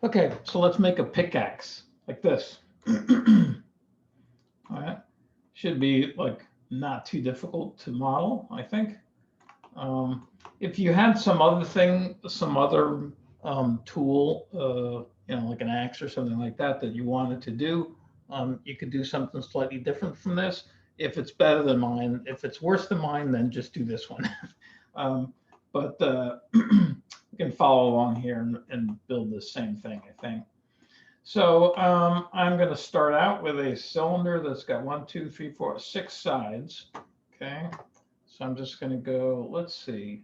Okay, so let's make a pickaxe like this. All right, should be like not too difficult to model, I think. If you had some other thing, some other tool, like an axe or something like that that you wanted to do, you could do something slightly different from this. If it's better than mine, if it's worse than mine, then just do this one. But you can follow along here and build the same thing, I think. So I'm going to start out with a cylinder that's got 1, 2, 3, 4, 6 sides. Okay, so I'm just going to go, let's see,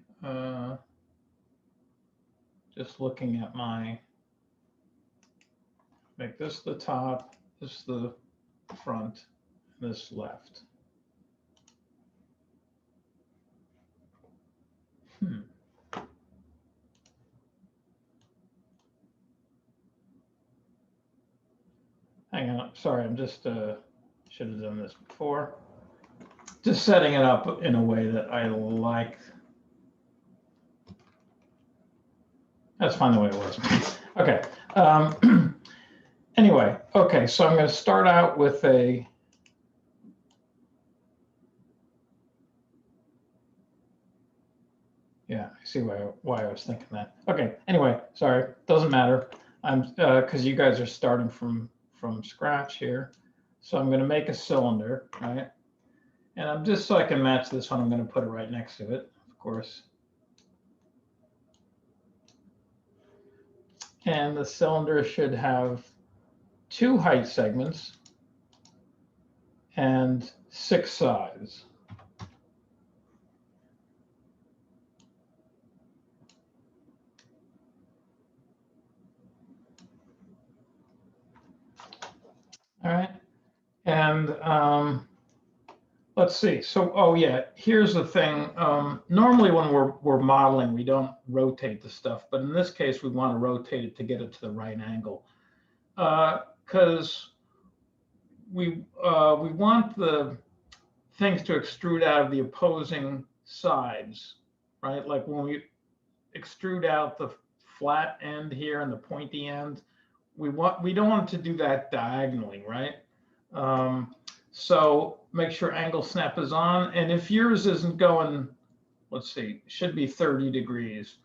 just looking at make this the top, this the front, this left. Hang on, sorry, I'm just, should have done this before. Just setting it up in a way that I like. That's fine the way it was. Okay. Anyway, okay, so I'm going to start out with a, yeah, I see why I was thinking that. Okay, anyway, sorry, doesn't matter. I'm because you guys are starting from scratch here. So I'm going to make a cylinder, right? And I'm just so I can match this one, I'm going to put it right next to it, of course. And the cylinder should have 2 height segments and 6 sides. All right, and let's see. So, oh yeah, here's the thing. Normally when we're modeling, we don't rotate the stuff, but in this case, we want to rotate it to get it to the right angle, because we want the things to extrude out of the opposing sides, right? Like when we extrude out the flat end here and the pointy end, we don't want to do that diagonally, right? So make sure angle snap is on. And if yours isn't going, let's see, should be 30 degrees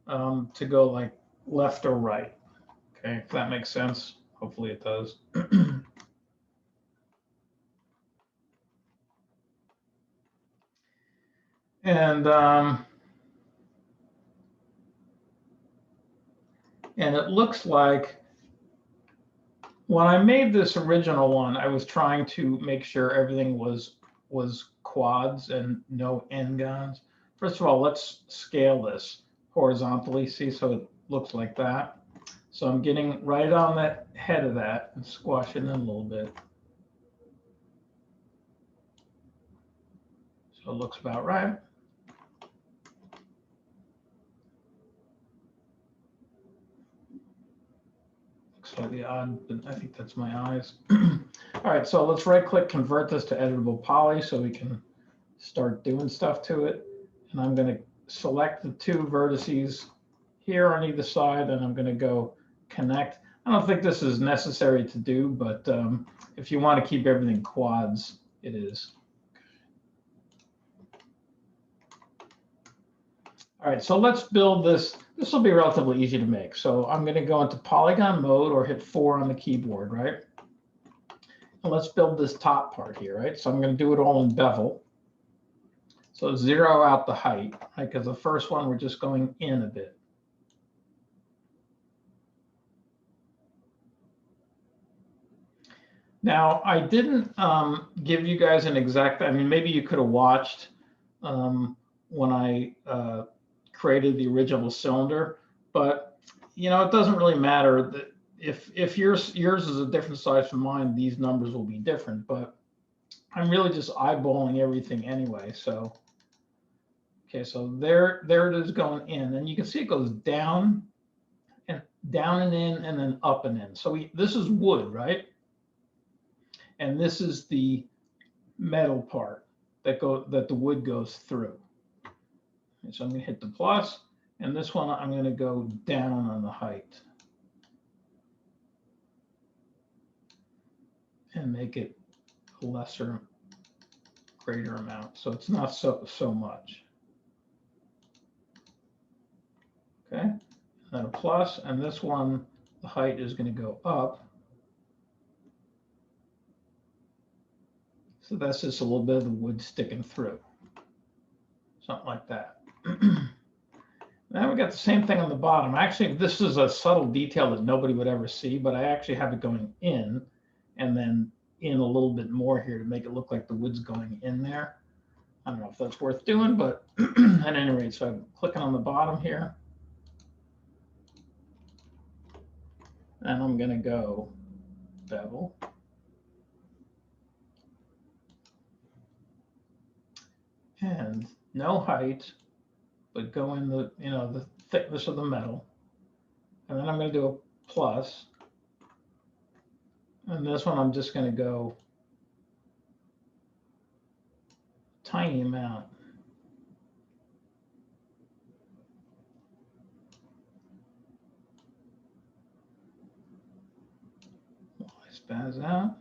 to go like left or right. Okay, if that makes sense. Hopefully it does. And it looks like when I made this original one, I was trying to make sure everything was quads and no n-gons. First of all, let's scale this horizontally, see, so it looks like that. So I'm getting right on that head of that and squashing it in a little bit. So it looks about right. Slightly odd, but I think that's my eyes. All right, so let's right click, convert this to editable poly so we can start doing stuff to it. And I'm going to select the 2 vertices here on either side, and I'm going to go connect. I don't think this is necessary to do, but if you want to keep everything quads, it is. All right, so let's build this. This will be relatively easy to make. So I'm going to go into polygon mode or hit 4 on the keyboard, right? And let's build this top part here, right? So I'm going to do it all in bevel. So 0 out the height, right? Because the first one, we're just going in a bit. Now, I didn't give you guys an exact, I mean, maybe you could have watched when I created the original cylinder, but it doesn't really matter that if yours is a different size from mine, these numbers will be different, but I'm really just eyeballing everything anyway. So okay, so there it is going in, and you can see it goes down and in and then up and in. So this is wood, right? And this is the metal part that the wood goes through. And so I'm going to hit the plus, and this one I'm going to go down on the height. and make it a lesser, greater amount. So it's not so much. Okay, and then a plus, and this one, the height is going to go up. So that's just a little bit of the wood sticking through. Something like that. Now we got the same thing on the bottom. Actually, this is a subtle detail that nobody would ever see, but I actually have it going in and then in a little bit more here to make it look like the wood's going in there. I don't know if that's worth doing, but at any rate, so I'm clicking on the bottom here. And I'm going to go bevel. And no height, but go in the, the thickness of the metal. And then I'm going to do a plus. And this one, I'm just going to go tiny amount. While I spaz out.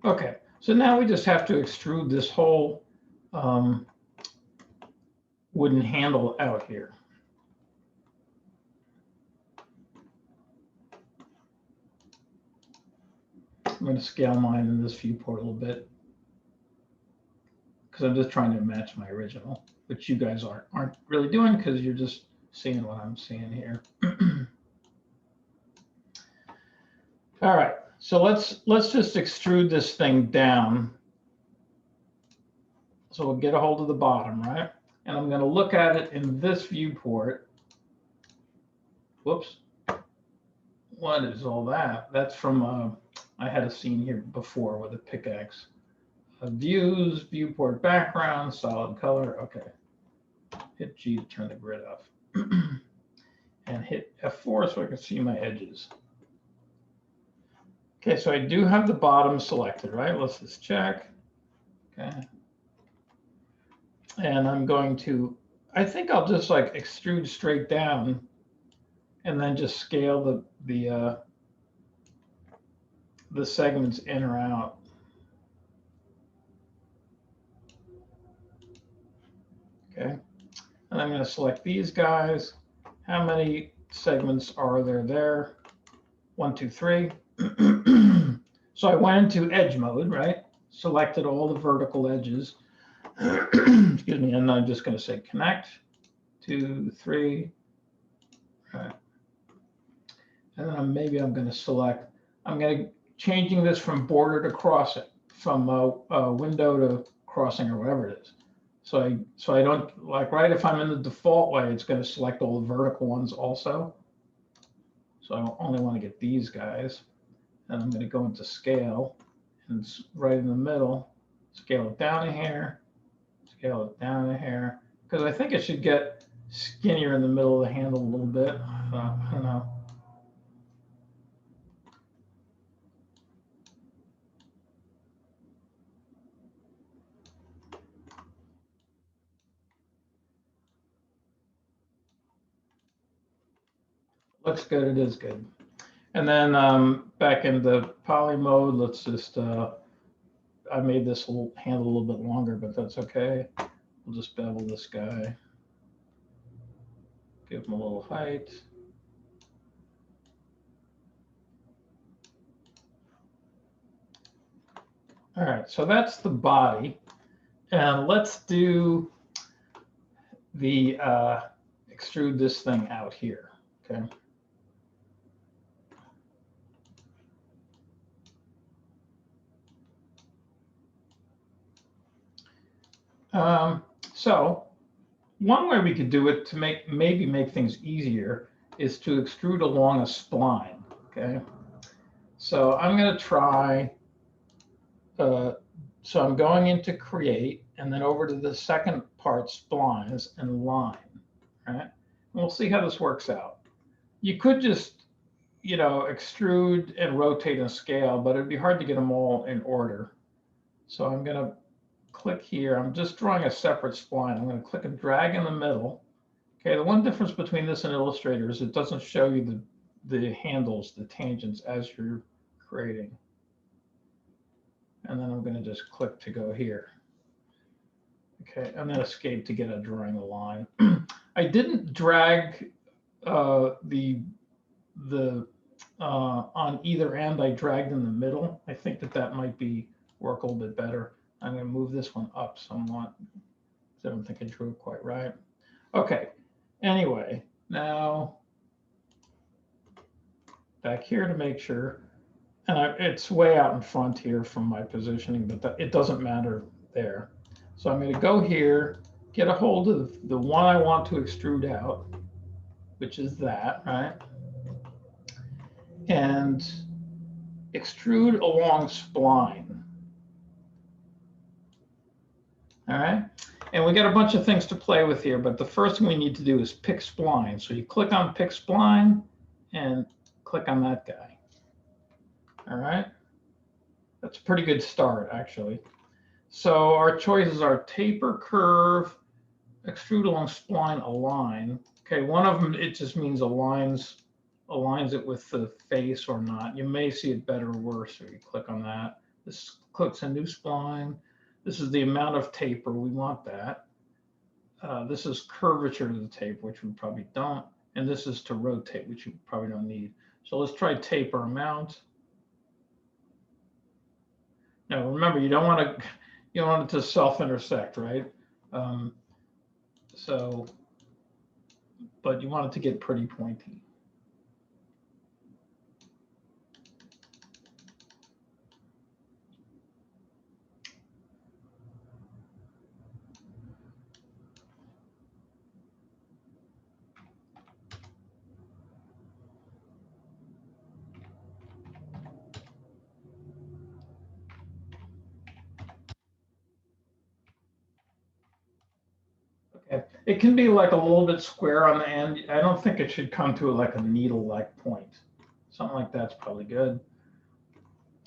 Okay, so now we just have to extrude this whole wooden handle out here. I'm going to scale mine in this viewport a little bit because I'm just trying to match my original, which you guys aren't really doing because you're just seeing what I'm seeing here. All right, so let's just extrude this thing down. So we'll get a hold of the bottom, right? And I'm going to look at it in this viewport. Whoops. What is all that? That's from, I had a scene here before with a pickaxe. Views, viewport background, solid color. Okay. Hit G to turn the grid off. And hit F4 so I can see my edges. Okay, so I do have the bottom selected, right? Let's just check. Okay. And I'm going to, I think I'll just like extrude straight down and then just scale the segments in or out. Okay. And I'm going to select these guys. How many segments are there? 1, 2, 3. So I went into edge mode, right? Selected all the vertical edges. Excuse me, and I'm just going to say connect, 2, 3. Right. And then maybe I'm going to select, I'm going to changing this from border to crossing, from window to crossing or whatever it is. So I don't, like, right, if I'm in the default way, it's going to select all the vertical ones also. So I only want to get these guys. And I'm going to go into scale, and it's right in the middle, scale it down a hair, scale it down a hair, because I think it should get skinnier in the middle of the handle a little bit. I don't know. Looks good, it is good. And then back in the poly mode, let's just, I made this little handle a little bit longer, but that's okay. We'll just bevel this guy. Give him a little height. All right, so that's the body. And let's do the extrude this thing out here, okay? So one way we could do it to maybe make things easier is to extrude along a spline, okay? So I'm going to try, so I'm going into create and then over to the second part, splines and line, right? And we'll see how this works out. You could just you know, extrude and rotate and scale, but it'd be hard to get them all in order. So I'm going to click here. I'm just drawing a separate spline. I'm going to click and drag in the middle. Okay, the one difference between this and Illustrator is it doesn't show you the handles, the tangents as you're creating. And then I'm going to just click to go here. Okay, and then escape to get a drawing a line. I didn't drag the on either end. I dragged in the middle. I think that might work a little bit better. I'm going to move this one up somewhat. I don't think I drew it quite right. Okay. Anyway, now back here to make sure, and it's way out in front here from my positioning, but it doesn't matter there. So I'm going to go here, get a hold of the one I want to extrude out, which is that, right? And extrude along spline. All right. And we got a bunch of things to play with here, but the first thing we need to do is pick spline. So you click on pick spline and click on that guy. All right. That's a pretty good start, actually. So our choices are taper, curve, extrude along spline, align. Okay, one of them, it just means aligns it with the face or not. You may see it better or worse if you click on that. This clicks a new spline. This is the amount of taper. We want that. This is curvature to the tape, which we probably don't. And this is to rotate, which you probably don't need. So let's try taper amount. Now remember, you don't want it to self-intersect, right? But you want it to get pretty pointy. Okay. It can be like a little bit square on the end. I don't think it should come to like a needle-like point. Something like that's probably good.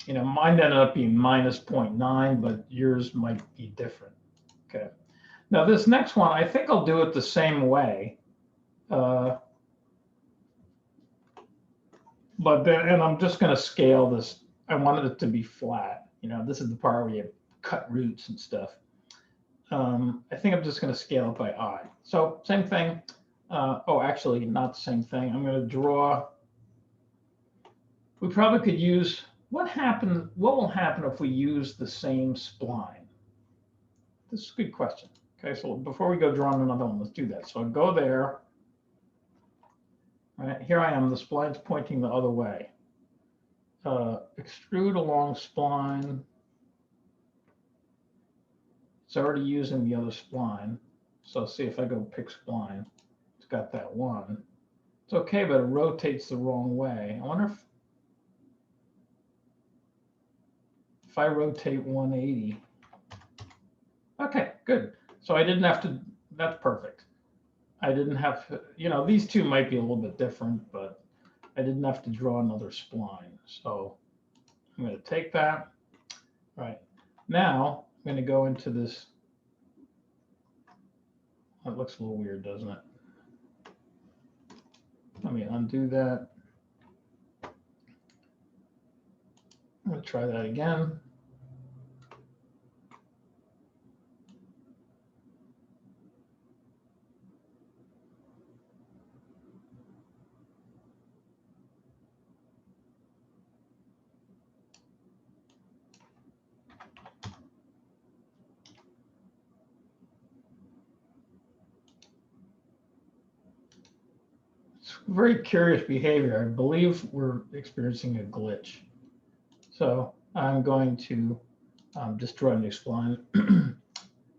You know, mine ended up being minus 0.9, but yours might be different. Okay. Now this next one, I think I'll do it the same way. But then, and I'm just going to scale this. I wanted it to be flat. You know, this is the part where you cut roots and stuff. I think I'm just going to scale it by eye. So same thing. Oh, actually, not the same thing. I'm going to draw. We probably could use, what will happen if we use the same spline? This is a good question. Okay, so before we go drawing another one, let's do that. So I'll go there. All right, here I am. The spline's pointing the other way. Extrude along spline. It's already using the other spline. So see if I go pick spline. It's got that one. It's okay, but it rotates the wrong way. I wonder if I rotate 180. Okay, good. So I didn't have to, that's perfect. I didn't have to, you know, these two might be a little bit different, but I didn't have to draw another spline. So I'm going to take that. All right. Now I'm going to go into this. That looks a little weird, doesn't it? Let me undo that. I'm going to try that again. Very curious behavior. I believe we're experiencing a glitch. So I'm going to just draw a new spline.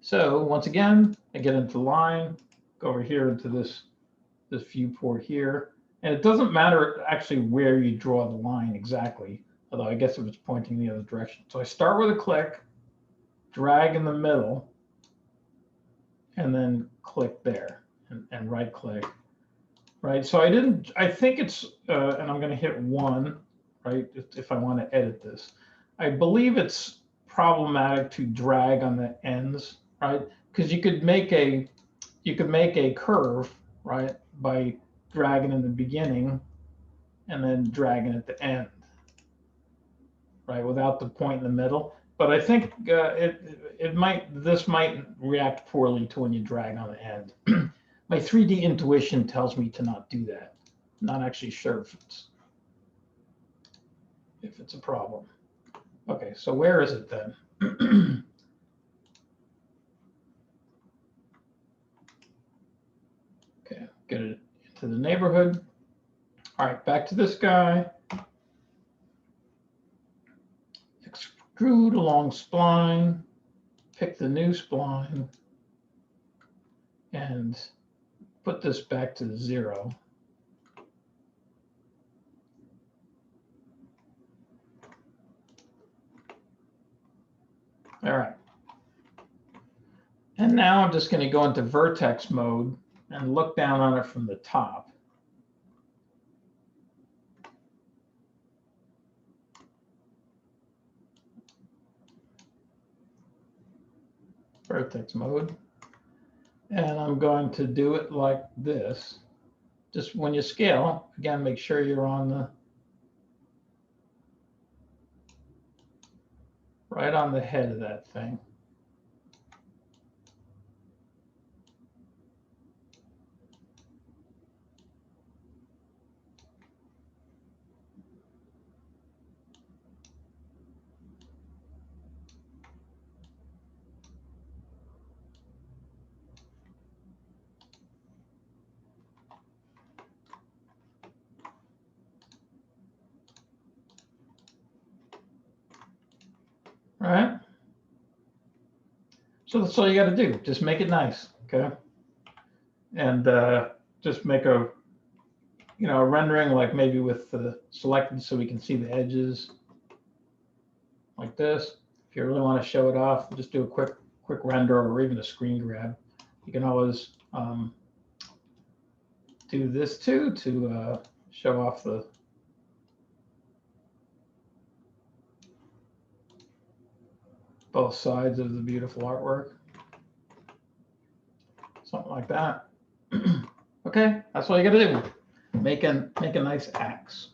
So once again, I get into line, go over here into this viewport here. And it doesn't matter actually where you draw the line exactly, although I guess it was pointing the other direction. So I start with a click, drag in the middle, and then click there and right click. right? So I think it's, and I'm going to hit 1, right? If I want to edit this, I believe it's problematic to drag on the ends, right? Because you could make a curve, right, by dragging in the beginning and then dragging at the end, right, without the point in the middle. But I think this might react poorly to when you drag on the end. My 3D intuition tells me to not do that. I'm not actually sure if it's a problem. Okay, so where is it then? Okay, get it into the neighborhood. All right, back to this guy. Extrude along spline, pick the new spline, and put this back to 0. All right. And now I'm just going to go into vertex mode and look down on it from the top. Vertex mode. And I'm going to do it like this. Just when you scale, again, make sure you're on the right on the head of that thing. All right. So that's all you got to do. Just make it nice, okay? And just make a, a rendering like maybe with the selected so we can see the edges like this. If you really want to show it off, just do a quick render or even a screen grab. You can always do this too to show off the both sides of the beautiful artwork. Something like that. Okay, that's all you got to do. Make a nice axe.